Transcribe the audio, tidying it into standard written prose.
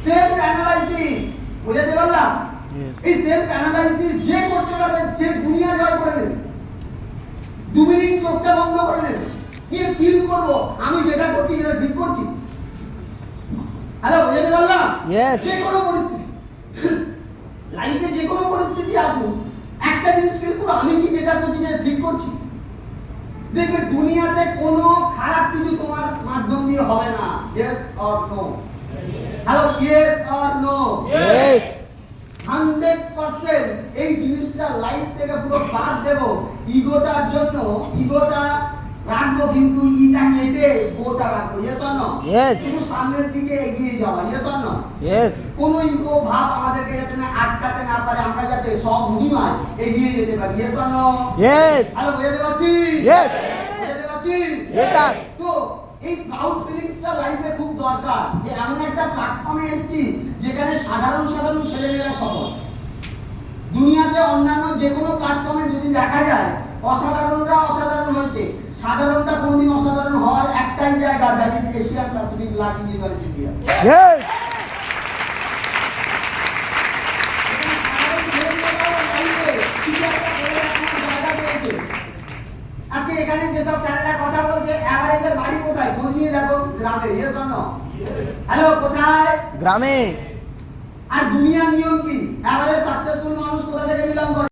Self analysis, বুঝতে পারলাম? এই সেলফ অ্যানালাইসিস যে করতে পারবে সে দুনিয়া জয় করে নেবে। 2 মিনিট চোখটা বন্ধ করে নেবে, নিয়ে ফিল করবো আমি যেটা করছি সেটা ঠিক করছি। হ্যালো, বুঝতে পারলাম? যে কোনো পরিস্থিতি, লাইফে যে কোনো পরিস্থিতি আসুক, একটা জিনিস ফিল করো আমি কি যেটা করছি সেটা ঠিক করছি। দেখবে দুনিয়াতে কোনো খারাপ কিছু তোমার মাধ্যম দিয়ে হবে না। Yes or no? Hello, yes or no? 100% এই জিনিসটা লাইফ থেকে পুরো বাদ দেব। ইগোটার জন্য ইগোটা রাখবো, কিন্তু ইটা কেটে গোটা রাখবো। Yes or no? শুধু সামনের দিকে এগিয়ে যাওয়া। Yes or no? কোন ইগো ভাব আমাদেরকে যাতে না আটকাতে না পারে, আমরা যাতে সব মহিমায় এগিয়ে যেতে পারি। Yes or no? হ্যালো, বুঝতে পারছি? বুঝতে পারছি? তো এই প্রাউড ফিলিংসটা লাইফে খুব দরকার, যে এমন একটা প্ল্যাটফর্মে এসেছি যেখানে সাধারণ সাধারণ ছেলেমেয়েরা সফল। দুনিয়াতে অন্যান্য যে কোনো প্ল্যাটফর্মে যদি দেখা যায় অসাধারণরা অসাধারণ হয়েছে, সাধারণটা কোনোদিন অসাধারণ হওয়ার একটাই জায়গা, that is Asian Pacific learning leverage India. আজকে এখানে যেসব স্যারেরা কথা বলছে, এভারেজের বাড়ি কোথায় খোঁজ নিয়ে দেখো, গ্রামে। Yes or no? হ্যালো, কোথায়? গ্রামে। আর দুনিয়ার নিয়ম কি? এভারেজ সাকসেসফুল মানুষ কোথা থেকে বিলং করে?